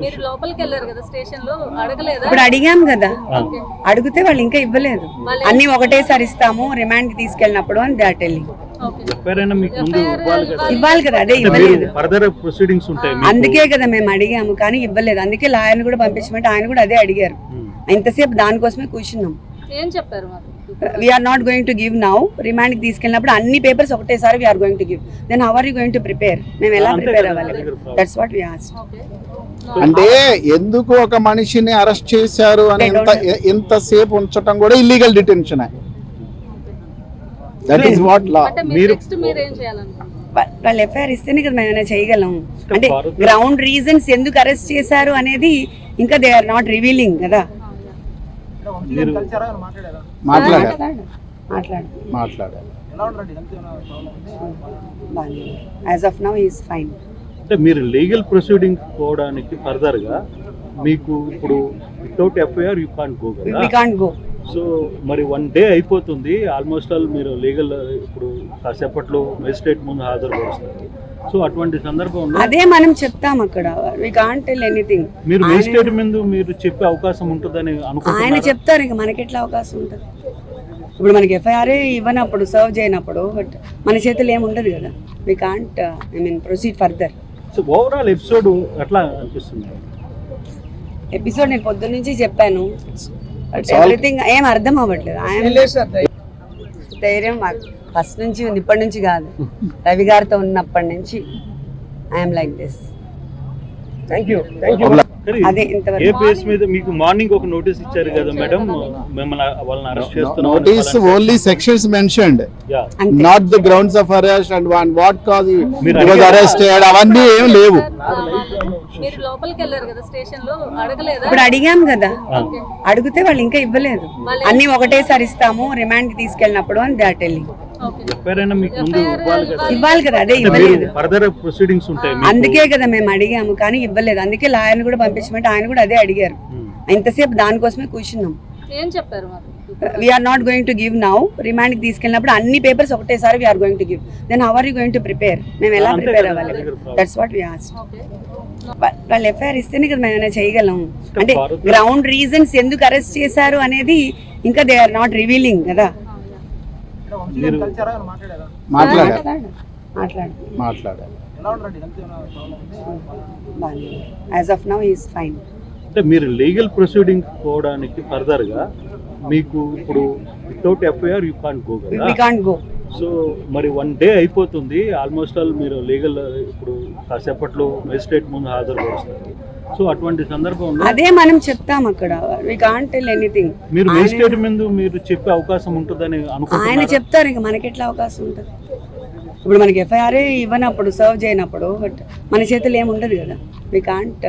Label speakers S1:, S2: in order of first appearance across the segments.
S1: మీరు లోపలికి వెళ్ళారు కదా స్టేషన్ లో, అడగలేదా?
S2: ఇప్పుడు అడిగాం కదా, అడిగితే వాళ్ళు ఇంకా ఇవ్వలేదు. అన్ని ఒకటేసారి ఇస్తాము రిమాండ్ కి తీసుకెళ్ళినప్పుడు అని దే ఆర్ టెల్లింగ్. ఇవ్వాలి కదా, అదే ఇవ్వలేదు. అందుకే కదా మేము అడిగాము కానీ ఇవ్వలేదు. అందుకే లాయర్ని కూడా పంపించమంటే ఆయన కూడా అదే అడిగారు. ఇంతసేపు దానికోసమే కూర్చున్నాం.
S1: ఏం చెప్పారు?
S2: We're not going to give now. Remand కి తీసుకెళ్ళినప్పుడు అన్ని పేపర్స్ ఒకటేసారి we're going to give. Then how are you going to prepare? మేము ఎలా ప్రిపేర్ అవ్వాలి? That's what we asked.
S3: అంటే ఎందుకు ఒక మనిషిని అరెస్ట్ చేశారు అని ఎంతసేపు ఉంచడం కూడా illegal detention. That is what law.
S2: వాళ్ళు ఎఫ్ఐఆర్ ఇస్తేనే కదా మేము చేయగలం. అంటే గ్రౌండ్ రీజన్స్ ఎందుకు అరెస్ట్ చేశారు అనేది ఇంకా దే ఆర్ నాట్ రివీలింగ్ కదా. As of now he is fine.
S4: అంటే మీరు లీగల్ ప్రొసీడింగ్ పోవడానికి ఫర్దర్ గా మీకు ఇప్పుడు without FIR you can't go కదా.
S2: We can't go.
S4: సో మరి 1 డే అయిపోతుంది ఆల్మోస్ట్ ఆల్. మీరు లీగల్ ఇప్పుడు కాసేపట్లో మెజిస్ట్రేట్ ముందు హాజరుపరుస్తారు. సో అటువంటి సందర్భంలో
S2: అదే మనం చెప్తాం అక్కడ. We can't tell anything.
S4: మీరు మెజిస్ట్రేట్ ముందు మీరు చెప్పే అవకాశం ఉంటుందని అనుకుంటున్నారా?
S2: ఆయన చెప్తారు, ఇంకా మనకి ఎట్లా అవకాశం ఉంటుంది? ఇప్పుడు మనకి ఎఫ్ఐఆర్ ఇవ్వనప్పుడు, సర్వ్ చేయనప్పుడు, బట్ మన చేతులు ఏముండదు కదా. We can't proceed further.
S4: So overall episode ఎట్లా అనిపిస్తుంది?
S2: ఎపిసోడ్ నేను పొద్దున్న నుంచి చెప్పాను, ఎవ్రీథింగ్ ఏం అర్థం అవ్వట్లేదు. ధైర్యం ఫస్ట్ నుంచి ఉంది, ఇప్పటి నుంచి కాదు. రవి గారితో ఉన్నప్పటి నుంచి ఐఎమ్ లైక్ దిస్. అదే ఇంతవరకు
S4: మీకు మార్నింగ్ ఒక నోటీస్ ఇచ్చారు కదా మేడం, మిమ్మల్ని వాళ్ళని అరెస్ట్ చేస్తున్నారు.
S3: Notice only sections mentioned, not the grounds of arrest and what cause was arrested అవన్నీ ఏం లేవు.
S1: మీరు లోపలికి వెళ్ళారు కదా స్టేషన్ లో, అడగలేదా?
S2: ఇప్పుడు అడిగాం కదా, అడిగితే వాళ్ళు ఇంకా ఇవ్వలేదు. అన్ని ఒకటేసారి ఇస్తాము రిమాండ్ కి తీసుకెళ్ళినప్పుడు అని దే ఆర్ టెల్లింగ్. ఇవ్వాలి కదా, అదే ఇవ్వలేదు. అందుకే కదా మేము అడిగాము కానీ ఇవ్వలేదు. అందుకే లాయర్ని కూడా పంపించమంటే ఆయన కూడా అదే అడిగారు. ఇంతసేపు దానికోసమే కూర్చున్నాం.
S1: ఏం చెప్పారు?
S2: We're not going to give now. Remand కి తీసుకెళ్ళినప్పుడు అన్ని పేపర్స్ ఒకటేసారి we're going to give. Then how are you going to prepare? మేము ఎలా ప్రిపేర్ అవ్వాలి? That's what we asked. వాళ్ళు ఎఫ్ఐఆర్ ఇస్తేనే కదా మేము చేయగలం. అంటే గ్రౌండ్ రీజన్స్ ఎందుకు అరెస్ట్ చేశారు అనేది ఇంకా దే ఆర్ నాట్ రివీలింగ్ కదా. As of now he is fine.
S4: అంటే మీరు లీగల్ ప్రొసీడింగ్ పోవడానికి ఫర్దర్ గా మీకు ఇప్పుడు without FIR you can't go కదా.
S2: We can't go.
S4: సో మరి 1 డే అయిపోతుంది ఆల్మోస్ట్ ఆల్. మీరు లీగల్ ఇప్పుడు కాసేపట్లో మెజిస్ట్రేట్ ముందు హాజరుపరుస్తారు. సో అటువంటి సందర్భంలో
S2: అదే మనం చెప్తాం అక్కడ. We can't tell anything.
S4: మీరు మెజిస్ట్రేట్ ముందు మీరు చెప్పే అవకాశం ఉంటుందని అనుకుంటున్నారా?
S2: ఆయన చెప్తారు, ఇంకా మనకి ఎట్లా అవకాశం ఉంటుంది? ఇప్పుడు మనకి ఎఫ్ఐఆర్ ఇవ్వనప్పుడు, సర్వ్ చేయనప్పుడు, బట్ మన చేతులు ఏముండదు కదా. We can't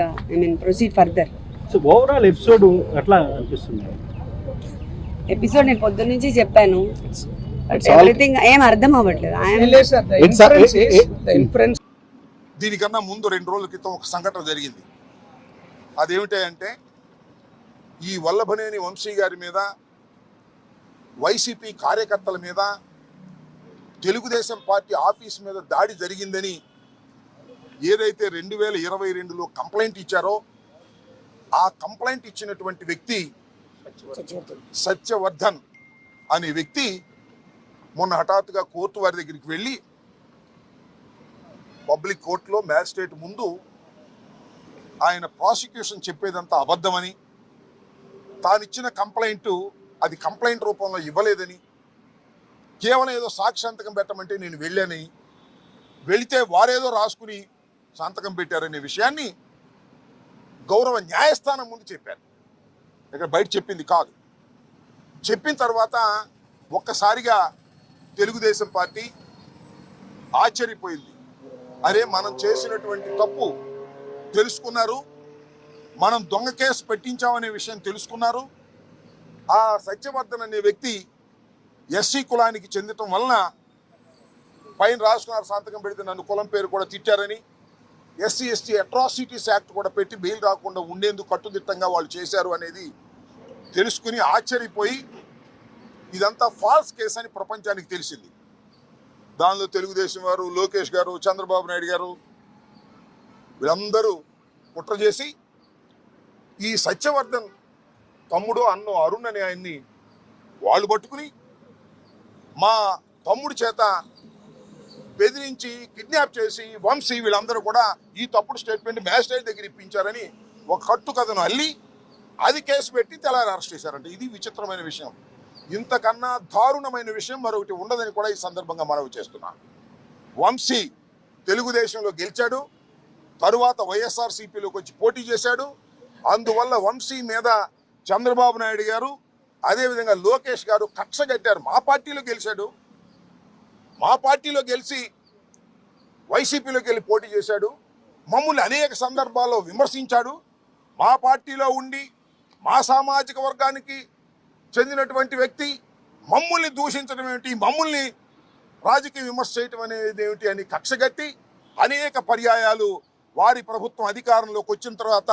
S2: proceed further.
S4: So overall episode ఎట్లా అనిపిస్తుంది?
S2: ఎపిసోడ్ నేను పొద్దున్న నుంచి చెప్పాను, ఎవ్రీథింగ్ ఏం అర్థం అవ్వట్లేదు.
S5: దీనికన్నా ముందు 2 రోజుల క్రితం ఒక సంఘటన జరిగింది. అదేమిటంటే ఈ వల్లభనేని వంశీ గారి మీద, వైసీపీ కార్యకర్తల మీద, తెలుగుదేశం పార్టీ ఆఫీస్ మీద దాడి జరిగిందని ఏదైతే 2022లో కంప్లైంట్ ఇచ్చారో ఆ కంప్లైంట్ ఇచ్చినటువంటి వ్యక్తి సత్యవర్ధన్ అనే వ్యక్తి మొన్న హఠాత్తుగా కోర్టు వారి దగ్గరికి వెళ్ళి పబ్లిక్ కోర్టులో మ్యాజిస్ట్రేట్ ముందు ఆయన ప్రాసిక్యూషన్ చెప్పేదంతా అబద్ధమని, తానిచ్చిన కంప్లైంట్ అది కంప్లైంట్ రూపంలో ఇవ్వలేదని, కేవలం ఏదో సాక్షి సంతకం పెట్టమంటే నేను వెళ్ళానని, వెళితే వారేదో రాసుకుని సంతకం పెట్టారనే విషయాన్ని గౌరవ న్యాయస్థానం ముందు చెప్పారు. ఇక్కడ బయట చెప్పింది కాదు. చెప్పిన తర్వాత ఒక్కసారిగా తెలుగుదేశం పార్టీ ఆశ్చర్యపోయింది. అరే, మనం చేసినటువంటి తప్పు తెలుసుకున్నారు, మనం దొంగ కేసు పెట్టించామనే విషయం తెలుసుకున్నారు. ఆ సత్యవర్ధన్ అనే వ్యక్తి ఎస్సీ కులానికి చెందటం వలన పైన రాసుకున్నారు, సంతకం పెడితే నన్ను కులం పేరు కూడా తిట్టారని, ఎస్సీ ఎస్టీ అట్రాసిటీస్ యాక్ట్ కూడా పెట్టి బెయిల్ రాకుండా ఉండేందుకు కట్టుదిట్టంగా వాళ్ళు చేశారు అనేది తెలుసుకుని ఆశ్చర్యపోయి ఇదంతా ఫాల్స్ కేసు అని ప్రపంచానికి తెలిసింది. దానిలో తెలుగుదేశం వారు, లోకేష్ గారు, చంద్రబాబు నాయుడు గారు వీళ్ళందరూ కుట్ర చేసి ఈ సత్యవర్ధన్ తమ్ముడు అన్నో అరుణ్ అనే ఆయన్ని వాళ్ళు పట్టుకుని మా తమ్ముడి చేత బెదిరించి కిడ్నాప్ చేసి వంశీ వీళ్ళందరూ కూడా ఈ తప్పుడు స్టేట్మెంట్ మ్యాజిస్ట్రేట్ దగ్గర ఇప్పించారని ఒక కట్టు కథను అల్లి అది కేసు పెట్టి తెల్లారి అరెస్ట్ చేశారంట. ఇది విచిత్రమైన విషయం. ఇంతకన్నా దారుణమైన విషయం మరొకటి ఉండదని కూడా ఈ సందర్భంగా మనవి చేస్తున్నా. వంశీ తెలుగుదేశంలో గెలిచాడు, తరువాత వైఎస్ఆర్సీపీలోకి వచ్చి పోటీ చేశాడు. అందువల్ల వంశీ మీద చంద్రబాబు నాయుడు గారు అదేవిధంగా లోకేష్ గారు కక్ష కట్టారు. మా పార్టీలో గెలిచాడు, మా పార్టీలో గెలిచి వైసీపీలోకి వెళ్ళి పోటీ చేశాడు, మమ్మల్ని అనేక సందర్భాల్లో విమర్శించాడు. మా పార్టీలో ఉండి మా సామాజిక వర్గానికి చెందినటువంటి వ్యక్తి మమ్మల్ని దూషించడం ఏమిటి, మమ్మల్ని రాజకీయ విమర్శ చేయటం అనేది ఏమిటి అని కక్షగట్టి అనేక పర్యాయాలు వారి ప్రభుత్వం అధికారంలోకి వచ్చిన తర్వాత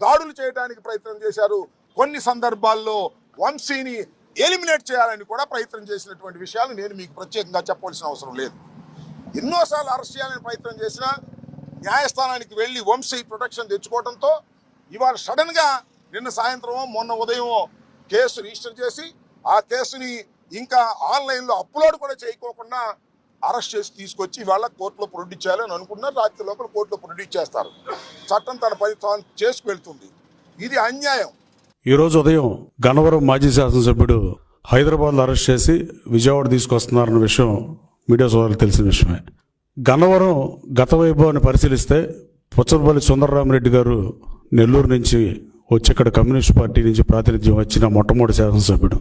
S5: దాడులు చేయడానికి ప్రయత్నం చేశారు. కొన్ని సందర్భాల్లో వంశీని ఎలిమినేట్ చేయాలని కూడా ప్రయత్నం చేసినటువంటి విషయాలు నేను మీకు ప్రత్యేకంగా చెప్పవలసిన అవసరం లేదు. ఎన్నోసార్లు అరెస్ట్ చేయాలని ప్రయత్నం చేసినా న్యాయస్థానానికి వెళ్ళి వంశీ ప్రొటెక్షన్ తెచ్చుకోవడంతో ఇవాళ సడన్గా నిన్న సాయంత్రం మొన్న ఉదయం కేసు రిజిస్టర్ చేసి ఆ కేసుని ఇంకా ఆన్లైన్లో అప్లోడ్ కూడా చేయకోకుండా అరెస్ట్ చేసి తీసుకొచ్చి ఇవాళ కోర్టులో ప్రొడ్యూస్ చేయాలని అనుకున్నారు. రాత్రి లోపల కోర్టులో ప్రొడ్యూస్ చేస్తారు. చట్టం తన పని తాను చేసుకువెళ్తుంది. ఇది అన్యాయం.
S6: ఈరోజు ఉదయం గన్నవరం మాజీ శాసనసభ్యుడు హైదరాబాద్లో అరెస్ట్ చేసి విజయవాడ తీసుకొస్తున్నారన్న విషయం మీడియా సోదరులకు తెలిసిన విషయమే. గన్నవరం గత వైభవాన్ని పరిశీలిస్తే పుచ్చలపల్లి సుందరరామరెడ్డి గారు నెల్లూరు నుంచి వచ్చి ఇక్కడ కమ్యూనిస్ట్ పార్టీ నుంచి ప్రాతినిధ్యం వచ్చిన మొట్టమొదటి శాసనసభ్యుడు.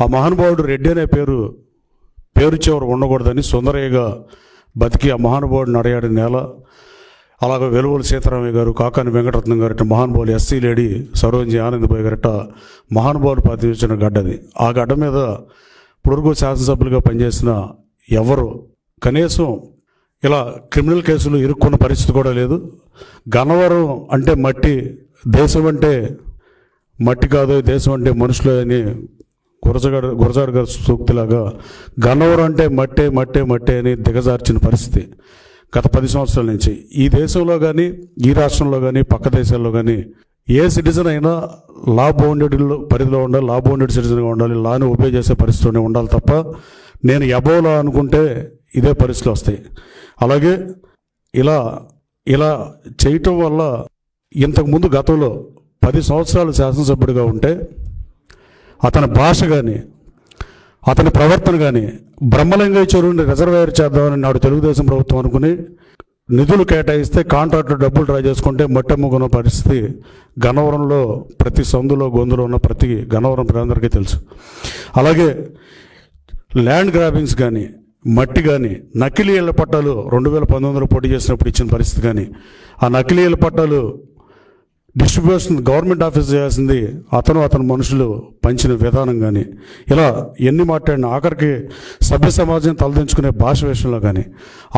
S6: ఆ మహానుభావుడు రెడ్డి అనే పేరు చివర ఉండకూడదని సుందరయ్యగా బతికి ఆ మహానుభావుడు నడయాడిన నేల. అలాగే వెలువల సీతారామయ్య గారు, కాకాని వెంకటరత్నం గారట మహానుభావులు, ఎస్సీ లేడీ సరోజి ఆనందబాయి గారట మహానుభావులు ప్రాతినిధ్యం గడ్డది. ఆ గడ్డ మీద పొడుగు శాసనసభ్యులుగా పనిచేసిన ఎవరు కనీసం ఇలా క్రిమినల్ కేసులు ఇరుక్కున్న పరిస్థితి కూడా లేదు. గన్నవరం అంటే మట్టి, దేశం అంటే మట్టి కాదు, దేశం అంటే మనుషులు అని గురజాడ గారి సూక్తిలాగా గన్నవరం అంటే మట్టే అని దిగజార్చిన పరిస్థితి గత 10 సంవత్సరాల నుంచి. ఈ దేశంలో కానీ, ఈ రాష్ట్రంలో కానీ, పక్క దేశాల్లో కానీ ఏ సిటిజన్ అయినా లా బౌండెడ్ పరిధిలో ఉండాలి, లా బౌండెడ్ సిటిజన్గా ఉండాలి, లాని ఒబే చేసే పరిస్థితిలోనే ఉండాలి తప్ప నేను ఎబోలా అనుకుంటే ఇదే పరిస్థితులు వస్తాయి. అలాగే ఇలా చేయటం వల్ల ఇంతకుముందు గతంలో 10 సంవత్సరాలు శాసనసభ్యుడిగా ఉంటే అతని భాష కానీ అతని ప్రవర్తన కానీ బ్రహ్మలింగయ్య చెరువుని రిజర్వాయర్ చేద్దామని నాడు తెలుగుదేశం ప్రభుత్వం అనుకుని నిధులు కేటాయిస్తే కాంట్రాక్టర్ డబ్బులు డ్రా చేసుకుంటే మట్టమ్ముకున్న పరిస్థితి గన్నవరంలో ప్రతి సందులో గొంతులో ఉన్న ప్రతి గన్నవరం ప్రజలందరికీ తెలుసు. అలాగే ల్యాండ్ గ్రాబింగ్స్ కానీ, మట్టి కానీ, నకిలీ ఇళ్ల పట్టాలు 2019లో పోటీ చేసినప్పుడు ఇచ్చిన పరిస్థితి కానీ, ఆ నకిలీ ఇళ్ల పట్టాలు డిస్ట్రిబ్యూషన్ గవర్నమెంట్ ఆఫీస్ చేయాల్సింది అతని మనుషులు పంచిన విధానం కానీ, ఇలా ఎన్ని మాట్లాడిన ఆఖరికి సభ్య సమాజం తలదించుకునే భాష విషయంలో కానీ,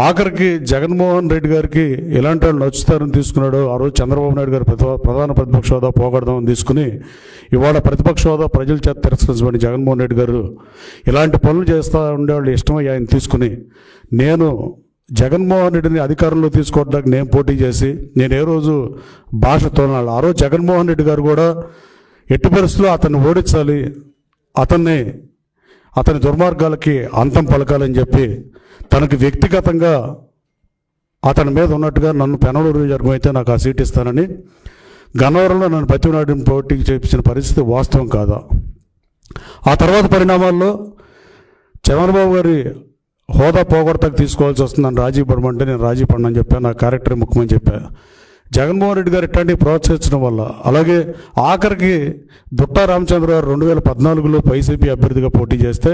S6: ఆఖరికి జగన్మోహన్ రెడ్డి గారికి ఎలాంటి వాళ్ళు నచ్చుతారని తీసుకున్నాడో ఆ రోజు చంద్రబాబు నాయుడు గారు ప్రధాన ప్రతిపక్ష హోదా పోగొడదామని తీసుకుని ఇవాళ ప్రతిపక్ష హోదా ప్రజల చేత తిరస్కరించబడి జగన్మోహన్ రెడ్డి గారు ఇలాంటి పనులు చేస్తూ ఉండేవాళ్ళు ఇష్టమై ఆయన తీసుకుని నేను జగన్మోహన్ రెడ్డిని అధికారంలో తీసుకోవడానికి నేను పోటీ చేసి నేను ఏ రోజు భాష తోలనాలి. ఆ రోజు జగన్మోహన్ రెడ్డి గారు కూడా ఎట్టి పరిస్థితుల్లో అతన్ని ఓడించాలి, అతని దుర్మార్గాలకి అంతం పలకాలని చెప్పి తనకి వ్యక్తిగతంగా అతని మీద ఉన్నట్టుగా నన్ను పెనలూరు నియోజకవర్గం అయితే నాకు ఆ సీట్ ఇస్తానని గన్నవరంలో నన్ను బతిమలాడిని పోటీకి చేయించిన పరిస్థితి వాస్తవం కాదా? ఆ తర్వాత పరిణామాల్లో చంద్రబాబు గారి హోదా పోగొడతాకు తీసుకోవాల్సి వస్తుందని రాజీ పడమంటే నేను రాజీ పడనని చెప్పాను, నా క్యారెక్టర్ ముఖ్యమని చెప్పాను. జగన్మోహన్ రెడ్డి గారు ఇట్లాంటివి ప్రోత్సహించడం వల్ల, అలాగే ఆఖరికి దుట్టా రామచంద్ర గారు 2014లో వైసీపీ అభ్యర్థిగా పోటీ చేస్తే,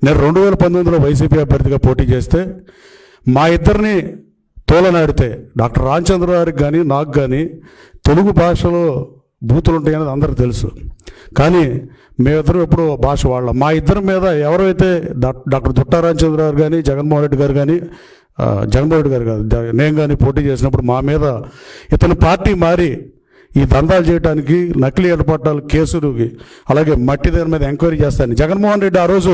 S6: నేను 2019లో వైసీపీ అభ్యర్థిగా పోటీ చేస్తే మా ఇద్దరిని తోలనాడితే డాక్టర్ రామచంద్ర గారికి కానీ నాకు కానీ తెలుగు భాషలో బూతులు ఉంటాయనేది అందరికీ తెలుసు. కానీ మేమిద్దరం ఎప్పుడు భాష వాడలాం. మా ఇద్దరి మీద ఎవరైతే డాక్టర్ దుట్టా రామచంద్ర గారు కానీ జగన్మోహన్ రెడ్డి గారు కానీ జగన్మోహన్ రెడ్డి గారు కాదు నేను కానీ పోటీ చేసినప్పుడు మా మీద ఇతను పార్టీ మారి ఈ దందాలు చేయడానికి నకిలీ ఏర్పాటాలు కేసులుకి అలాగే మట్టి దాని మీద ఎంక్వైరీ చేస్తాను జగన్మోహన్ రెడ్డి ఆ రోజు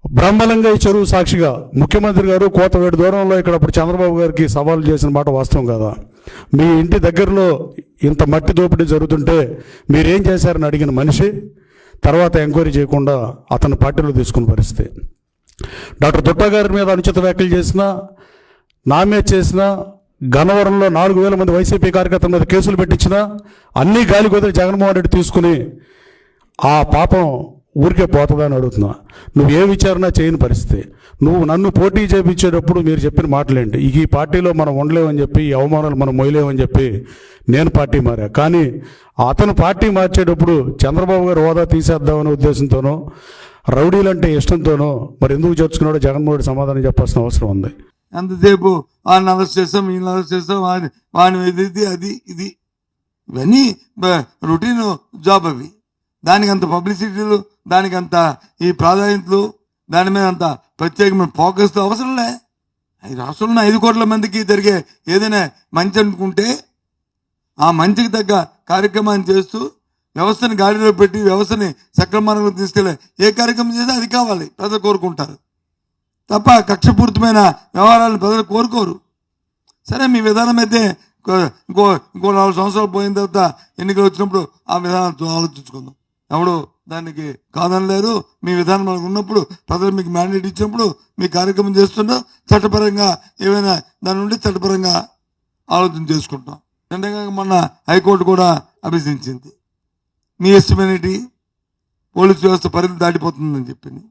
S6: బ్రహ్మలింగయ్య చెరువు సాక్షిగా ముఖ్యమంత్రి గారు కోతవేడు దూరంలో ఇక్కడ అప్పుడు చంద్రబాబు గారికి సవాలు చేసిన మాట వాస్తవం కదా. మీ ఇంటి దగ్గరలో ఇంత మట్టి దోపిడీ జరుగుతుంటే మీరేం చేశారని అడిగిన మనిషి తర్వాత ఎంక్వైరీ చేయకుండా అతను పార్టీలో తీసుకున్న పరిస్థితి. డాక్టర్ దుట్టా గారి మీద అనుచిత వ్యాఖ్యలు చేసినా, నా మీద చేసినా, గన్నవరంలో 4,000 మంది వైసీపీ కార్యకర్తల మీద కేసులు పెట్టించినా అన్నీ గాలి కుదిరి జగన్మోహన్ రెడ్డి తీసుకుని ఆ పాపం ఊరికే పోతుందని అడుగుతున్నా. నువ్వు ఏ విచారణ చేయని పరిస్థితి. నువ్వు నన్ను పోటీ చేయించేటప్పుడు మీరు చెప్పిన మాటలేంటి, ఈ పార్టీలో మనం ఉండలేమని చెప్పి, ఈ అవమానాలు మనం మొయ్యలేమని చెప్పి నేను పార్టీ మారా. కానీ అతను పార్టీ మార్చేటప్పుడు చంద్రబాబు గారు హోదా తీసేద్దామనే ఉద్దేశంతోనో, రౌడీలంటే ఇష్టంతోనో మరి ఎందుకు చేర్చుకున్నాడో జగన్మోహన్ రెడ్డి సమాధానం చెప్పాల్సిన అవసరం ఉంది.
S7: ఎంతసేపు వాడిని అరెస్ట్ చేస్తాం, వీళ్ళని అరెస్ట్ చేస్తాం, వాడిని ఇది అది ఇది ఇవన్నీ రొటీన్ జాబ్ అవి. దానికి అంత పబ్లిసిటీలు, దానికి అంత ఈ ప్రాధాన్యతలు, దాని మీద అంత ప్రత్యేకమైన ఫోకస్ అవసరంలే. ఈ రాష్ట్రంలో 5 కోట్ల మందికి జరిగే ఏదైనా మంచి అనుకుంటే ఆ మంచికి తగ్గ కార్యక్రమాన్ని చేస్తూ వ్యవస్థని గాడిలో పెట్టి వ్యవస్థని సక్రమంగా తీసుకెళ్ళే ఏ కార్యక్రమం చేస్తే అది కావాలి, ప్రజలు కోరుకుంటారు తప్ప కక్షపూరితమైన వ్యవహారాలను ప్రజలు కోరుకోరు. సరే, మీ విధానం అయితే ఇంకో 4 సంవత్సరాలు పోయిన తర్వాత ఎన్నికలు వచ్చినప్పుడు ఆ విధానం ఆలోచించుకుందాం. ఎవడు దానికి కాదనలేరు. మీ విధానం మనకు ఉన్నప్పుడు, ప్రజలు మీకు మ్యాండేట్ ఇచ్చినప్పుడు మీ కార్యక్రమం చేస్తున్నా చట్టపరంగా ఏమైనా దాని నుండి చట్టపరంగా ఆలోచన చేసుకుంటాం. నిన్నగా మొన్న హైకోర్టు కూడా అభ్యసించింది. మీ ఎస్టిమేట్ పోలీసు వ్యవస్థ పరిధి దాటిపోతుందని చెప్పింది.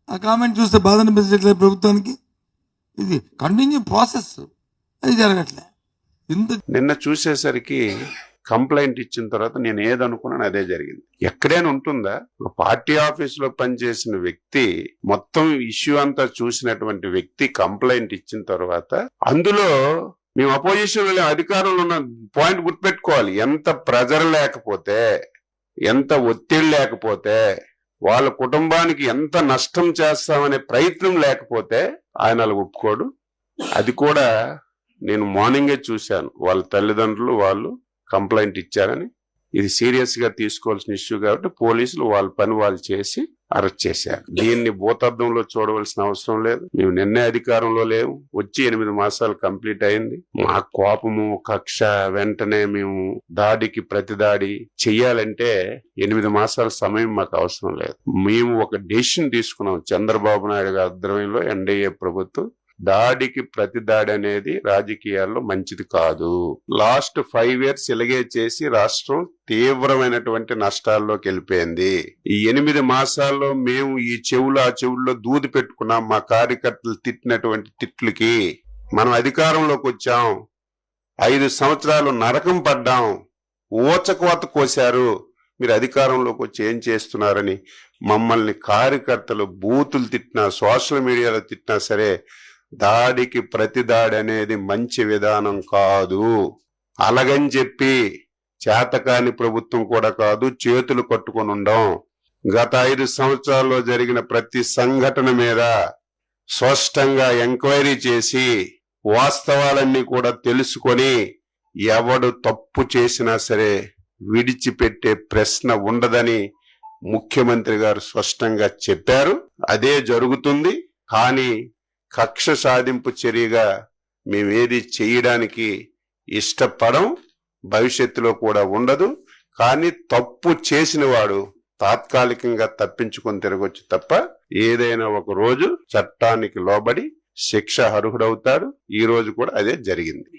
S7: ఆ కామెంట్ చూస్తే బాధ అనిపించట్లేదు ప్రభుత్వానికి. ఇది కంటిన్యూ ప్రాసెస్, అది జరగట్లే.
S8: నిన్న చూసేసరికి కంప్లైంట్ ఇచ్చిన తర్వాత నేను ఏదనుకున్నాను అదే జరిగింది. ఎక్కడైనా ఉంటుందా? ఒక పార్టీ ఆఫీసులో పనిచేసిన వ్యక్తి, మొత్తం ఇష్యూ అంతా చూసినటువంటి వ్యక్తి కంప్లైంట్ ఇచ్చిన తర్వాత అందులో మేము అపోజిషన్ లో అధికారంలో ఉన్న పాయింట్ గుర్తుపెట్టుకోవాలి. ఎంత ప్రెజర్ లేకపోతే, ఎంత ఒత్తిడి లేకపోతే, వాళ్ళ కుటుంబానికి ఎంత నష్టం చేస్తామనే ప్రయత్నం లేకపోతే ఆయన అలా ఒప్పుకోడు. అది కూడా నేను మార్నింగే చూశాను. వాళ్ళ తల్లిదండ్రులు వాళ్ళు కంప్లైంట్ ఇచ్చారని. ఇది సీరియస్ గా తీసుకోవాల్సిన ఇష్యూ కాబట్టి పోలీసులు వాళ్ళ పని వాళ్ళు చేసి అరెస్ట్ చేశారు. దీన్ని భూతద్దంలో చూడవలసిన అవసరం లేదు. మేము నిన్నే అధికారంలో లేవు, వచ్చి 8 మాసాలు కంప్లీట్ అయింది. మా కోపము, కక్ష, వెంటనే మేము దాడికి ప్రతిదాడి చెయ్యాలంటే 8 మాసాల సమయం మాకు అవసరం లేదు. మేము ఒక డెసిషన్ తీసుకున్నాం. చంద్రబాబు నాయుడు గారి ఆధ్వర్యంలో ఎన్డీఏ ప్రభుత్వం దాడికి ప్రతి దాడి అనేది రాజకీయాల్లో మంచిది కాదు. లాస్ట్ 5 years ఇలాగే చేసి రాష్ట్రం తీవ్రమైనటువంటి నష్టాల్లోకి వెళ్ళిపోయింది. ఈ 8 మాసాల్లో మేము ఈ చెవులు ఆ చెవుల్లో దూది పెట్టుకున్నాం. మా కార్యకర్తలు తిట్టినటువంటి తిట్లకి మనం అధికారంలోకి వచ్చాం. 5 సంవత్సరాలు నరకం పడ్డాం. ఊచకోత కోశారు. మీరు అధికారంలోకి వచ్చి ఏం చేస్తున్నారని మమ్మల్ని కార్యకర్తలు బూతులు తిట్టినా, సోషల్ మీడియాలో తిట్టినా సరే దాడికి ప్రతి దాడి అనేది మంచి విధానం కాదు. అలాగని చెప్పి చేతకాని ప్రభుత్వం కూడా కాదు, చేతులు కట్టుకొని ఉండం. గత 5 సంవత్సరాల్లో జరిగిన ప్రతి సంఘటన మీద స్పష్టంగా ఎంక్వైరీ చేసి వాస్తవాలన్నీ కూడా తెలుసుకొని ఎవడు తప్పు చేసినా సరే విడిచిపెట్టే ప్రశ్న ఉండదని ముఖ్యమంత్రి గారు స్పష్టంగా చెప్పారు. అదే జరుగుతుంది. కానీ కక్ష సాధింపు చర్యగా మేమేది చేయడానికి ఇష్టపడం, భవిష్యత్తులో కూడా ఉండదు. కానీ తప్పు చేసిన వాడు తాత్కాలికంగా తప్పించుకొని తిరగొచ్చు తప్ప ఏదైనా ఒక రోజు చట్టానికి లోబడి శిక్ష అర్హుడవుతాడు. ఈ రోజు కూడా అదే జరిగింది.